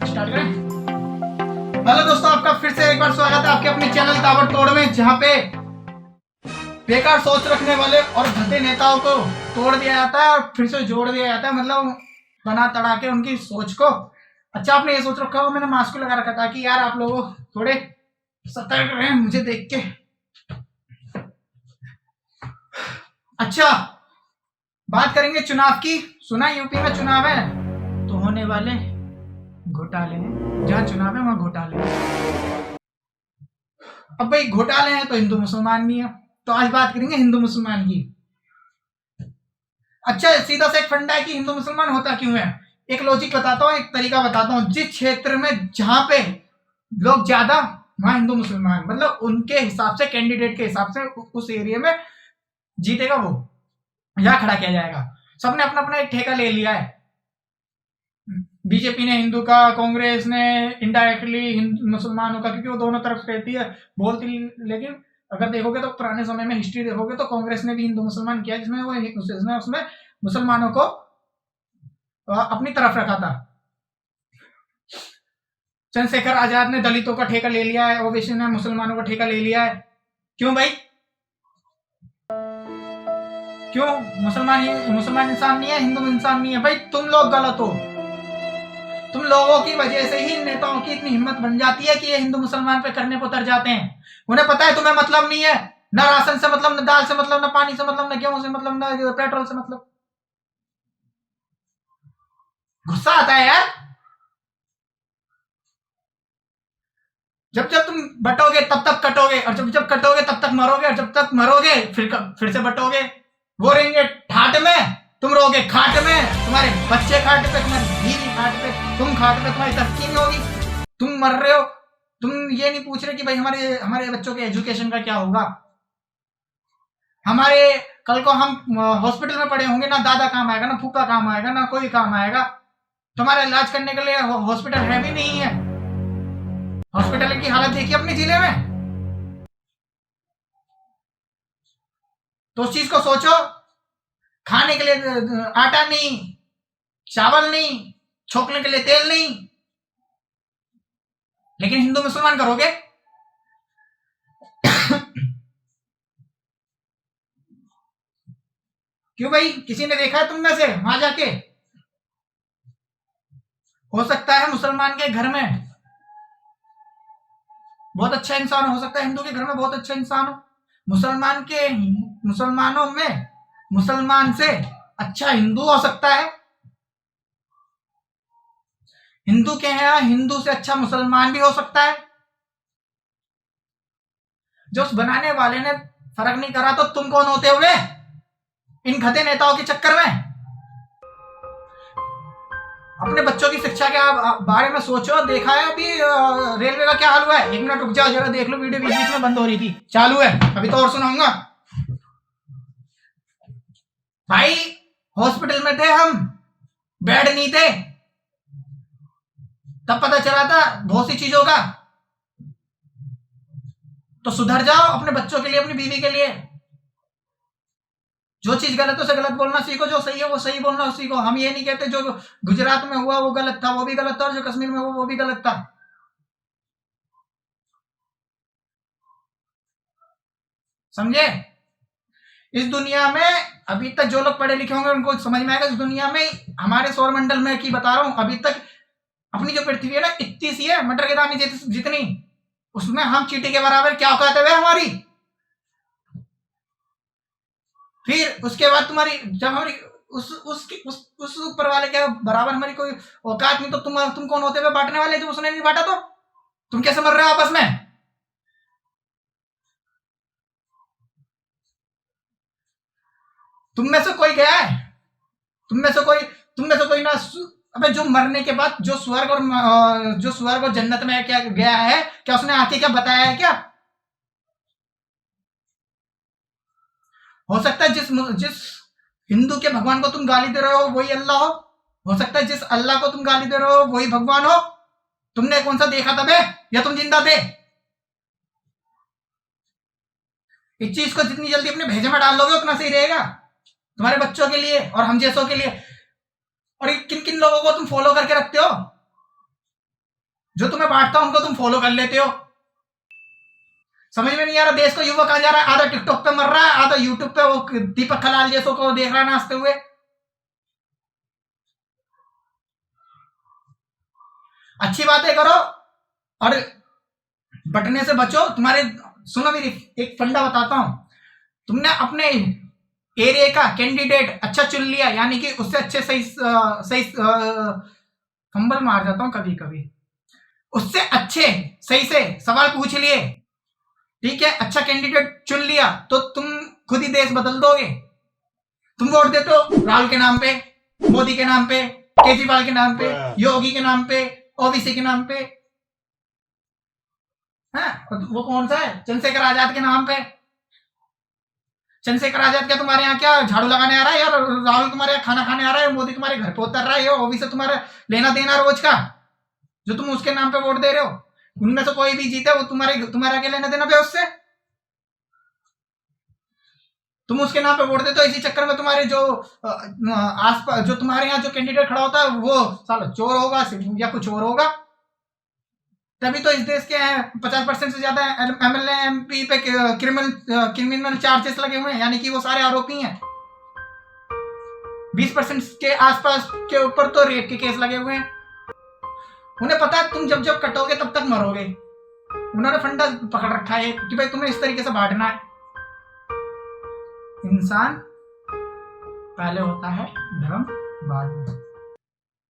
Start करें। Hello दोस्तों, आपका फिर से एक बार स्वागत है आपके अपने चैनल ताबड़तोड़ में, जहां पे बेकार सोच रखने वाले और भद्दे नेताओं को तोड़ दिया जाता है और फिर से जोड़ दिया जाता है, मतलब बना तड़ा के उनकी सोच को। अच्छा, आपने ये सोच रखा होगा मैंने मास्क लगा रखा था कि यार आप लोग थोड़े सतर्क रहें मुझे देख के। अच्छा, बात करेंगे चुनाव की। सुना यूपी में चुनाव है तो होने वाले घोटाले हैं, जहां चुनाव है वहां घोटाले हैं। अब भाई घोटाले हैं तो हिंदू मुसलमान भी है, तो आज बात करेंगे हिंदू मुसलमान की। अच्छा, सीधा सा एक फंडा है कि हिंदू मुसलमान होता क्यों है। एक लॉजिक बताता हूँ, एक तरीका बताता हूँ। जिस क्षेत्र में जहां पे लोग ज्यादा, वहां हिंदू मुसलमान, मतलब उनके हिसाब से, कैंडिडेट के हिसाब से उस एरिया में जीतेगा वो, या खड़ा किया जाएगा। सबने अपना अपना एक ठेका ले लिया है। बीजेपी ने हिंदू का, कांग्रेस ने इनडायरेक्टली मुसलमानों का, क्योंकि वो दोनों तरफ रहती है बोलती। लेकिन अगर देखोगे तो पुराने समय में हिस्ट्री देखोगे तो कांग्रेस ने भी हिंदू मुसलमान किया, जिसमें वो उसमें मुसलमानों को अपनी तरफ रखा था। चंद्रशेखर आजाद ने दलितों का ठेका ले लिया है, ओवैसी ने मुसलमानों का ठेका ले लिया है। क्यों भाई? क्यों? मुसलमान इंसान नहीं है, हिंदू इंसान नहीं है? भाई तुम लोग गलत हो। तुम लोगों की वजह से ही नेताओं की इतनी हिम्मत बन जाती है कि ये हिंदू मुसलमान पे करने को उतर जाते हैं। उन्हें पता है तुम्हें मतलब नहीं है, ना राशन से मतलब, ना दाल से मतलब, ना पानी से मतलब, ना गेहूं से मतलब, ना पेट्रोल से मतलब। गुस्सा आता है यार। जब जब तुम बटोगे तब तक कटोगे, और जब जब कटोगे तब तक मरोगे, और जब तक मरोगे फिर से बटोगे। वो रहेंगे ठाट में, तुम रहोगे खाट में, तुम्हारे बच्चे खाट पे, तुम्हारी बीवी खाट पे, तुम खाट पे, तुम्हारी तरक्की नहीं होगी। तुम मर रहे हो, तुम ये नहीं पूछ रहे कि भाई हमारे हमारे बच्चों के एजुकेशन का क्या होगा। हमारे कल को हम हॉस्पिटल में पड़े होंगे, ना दादा काम आएगा, ना फूफा काम आएगा, ना कोई काम आएगा। तुम्हारा इलाज करने के लिए हॉस्पिटल है भी नहीं है। हॉस्पिटल की हालत देखिए अपने जिले में, तो उस चीज को सोचो। खाने के लिए आटा नहीं, चावल नहीं, छोकने के लिए तेल नहीं, लेकिन हिंदू मुसलमान करोगे। क्यों भाई? किसी ने देखा है तुम में से वहां जाके? हो सकता है मुसलमान के घर में बहुत अच्छा इंसान हो सकता है, हिंदू के घर में बहुत अच्छा इंसान हो। मुसलमानों में मुसलमान से अच्छा हिंदू हो सकता है। हिंदू के यहाँ हिंदू से अच्छा मुसलमान भी हो सकता है। जो उस बनाने वाले ने फर्क नहीं करा, तो तुम कौन होते हुए इन गधे नेताओं के चक्कर में? अपने बच्चों की शिक्षा के बारे में सोचो। देखा है अभी रेलवे का क्या हाल हुआ है? 1 मिनट रुक जाओ जरा, देख लो वीडियो, बीच बीच में बंद हो रही थी, चालू है अभी तो और सुनाऊंगा। भाई हॉस्पिटल में थे हम, बेड नहीं थे, तब पता चला था बहुत सी चीजों का। तो सुधर जाओ अपने बच्चों के लिए, अपनी बीवी के लिए। जो चीज गलत है उसे गलत बोलना सीखो, जो सही है वो सही बोलना सीखो। हम ये नहीं कहते जो गुजरात में हुआ वो गलत था, वो भी गलत था, और जो कश्मीर में हुआ वो भी गलत था। समझे? इस दुनिया में अभी तक जो लोग पढ़े लिखे होंगे उनको समझ में आएगा। इस दुनिया में, हमारे सौर मंडल में की बता रहा हूं, अभी तक अपनी जो पृथ्वी है ना, इतनी सी है, मटर के दाने जितनी, उसमें हम चींटी के बराबर क्या औकात है हमारी। फिर उसके बाद तुम्हारी, जब हमारी उस ऊपर वाले के बराबर हमारी कोई औकात नहीं, तो तुम कौन होते हुए बांटने वाले? जब उसने नहीं बांटा तो तुम कैसे मर रहे हो आपस में? तुम में से कोई गया है? तुम में से कोई ना, अबे जो मरने के बाद जो स्वर्ग और जन्नत में क्या गया है, क्या उसने आके क्या बताया है क्या? हो सकता है जिस जिस हिंदू के भगवान को तुम गाली दे रहे हो वही अल्लाह हो सकता है जिस अल्लाह को तुम गाली दे रहे हो वही भगवान हो। तुमने कौन सा देखा था बे, या तुम जिंदा थे? इस चीज को जितनी जल्दी अपने भेजे में डाल लोगे उतना सही रहेगा तुम्हारे बच्चों के लिए और हम जैसों के लिए। और किन किन लोगों को तुम फॉलो करके रखते हो? जो तुम्हें बांटता उनको तुम फॉलो कर लेते हो। समझ में नहीं आ रहा देश को युवा कहा जा रहा है, आधा टिकटॉक पे मर रहा है, आधा यूट्यूब पे वो दीपक खलाल जैसों को देख रहा है नाचते हुए। अच्छी बातें करो और बटने से बचो। तुम्हारे सुनो मेरी एक फंडा बताता हूं। तुमने अपने एरिया का कैंडिडेट अच्छा चुन लिया, यानी कि उससे अच्छे सही सही फंबल मार जाता हूं कभी कभी, उससे अच्छे सही से सवाल पूछ लिए, ठीक है, अच्छा कैंडिडेट चुन लिया, तो तुम खुद ही देश बदल दोगे। तुम वोट देते हो राहुल के नाम पे, मोदी के नाम पे, केजरीवाल के नाम पे, योगी के नाम पे, ओबीसी के नाम पे, है वो कौन सा है, चंद्रशेखर आजाद के नाम पे। चंद्रशेखर आजाद क्या तुम्हारे यहाँ क्या झाड़ू लगाने आ रहा है यार? राहुल तुम्हारे यहाँ खाना खाने आ रहा है, मोदी तुम्हारे घर पे उतर रहा है, ओबीसी तुम्हारा लेना देना रोज का, जो तुम उसके नाम पे वोट दे रहे हो। उनमें से कोई भी जीते वो तुम्हारा क्या लेना देना पे उससे? तुम उसके नाम पे वोट देते हो, इसी चक्कर में तुम्हारे जो आसपास जो तुम्हारे यहाँ जो कैंडिडेट खड़ा होता है वो साला चोर होगा या कुछ और होगा। तभी तो इस देश के 50% से ज्यादा एमएलए एमपी पे क्रिमिनल चार्जेस लगे हुए हैं, यानी कि वो सारे आरोपी हैं। 20% के आसपास के ऊपर तो रेप के केस लगे हुए हैं। उन्हें पता है तुम जब जब कटोगे तब तक मरोगे। उन्होंने फंडा पकड़ रखा है कि भाई तुम्हें इस तरीके से बांटना है। इंसान पहले होता है, धर्म बाद में।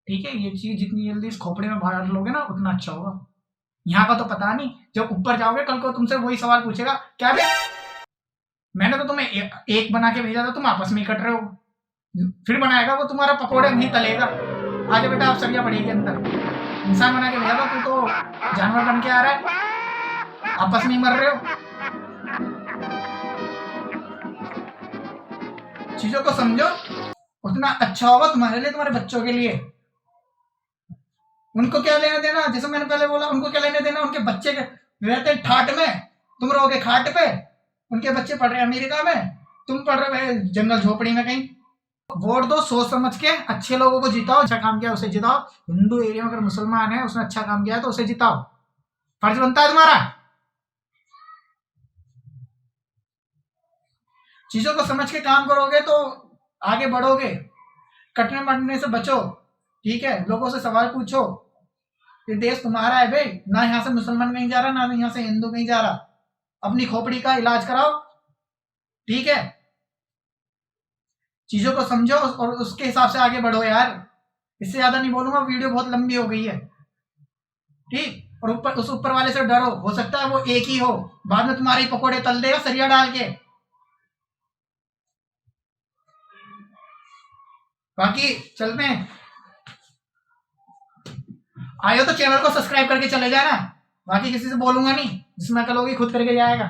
ठीक है, ये चीज जितनी जल्दी इस खोपड़े में बाहर लोगे ना उतना अच्छा होगा। यहाँ का तो पता नहीं, जब ऊपर जाओगे कल को तुमसे वही सवाल पूछेगा, क्या बे मैंने तो तुम्हें एक बना के भेजा था, तुम आपस में ही कट रहे हो। फिर बनाएगा वो तुम्हारा पकोड़े नहीं तलेगा। आज बेटा आप सरिया पड़ेगी अंदर। इंसान बना के भेजा था, तू तो जानवर बन के आ रहा है, आपस में ही मर रहे हो। चीजों को समझो, उतना अच्छा होगा तुम्हारे लिए, तुम्हारे बच्चों के लिए। उनको क्या लेना देना, जैसे मैंने पहले बोला, उनको क्या लेना देना, उनके बच्चे के रहते ठाट में, तुम रहोगे खाट पे। उनके बच्चे पढ़ रहे हैं अमेरिका में, तुम पढ़ रहे हो जंगल झोपड़ी में कहीं। वोट दो सोच समझ के, अच्छे लोगों को जिताओ, अच्छा काम किया उसे जिताओ। हिंदू एरिया में अगर मुसलमान है, उसने अच्छा काम किया है तो उसे जिताओ, फर्ज बनता है तुम्हारा। चीजों को समझ के काम करोगे तो आगे बढ़ोगे, कटने मरने से बचो। ठीक है, लोगों से सवाल पूछो, ये देश तुम्हारा है भाई, ना यहाँ से मुसलमान कहीं जा रहा, ना यहाँ से हिंदू कहीं जा रहा। अपनी खोपड़ी का इलाज कराओ, ठीक है। चीजों को समझो और उसके हिसाब से आगे बढ़ो यार। इससे ज्यादा नहीं बोलूंगा, वीडियो बहुत लंबी हो गई है, ठीक। और ऊपर उस ऊपर वाले से डरो, हो सकता है वो एक ही हो, बाद में तुम्हारे पकोड़े तल देगा सरिया डाल के। बाकी चलते हैं, आयो तो चैनल को सब्सक्राइब करके चले जाना। बाकी किसी से बोलूंगा नहीं, जिसमें कल होगी खुद करके जाएगा।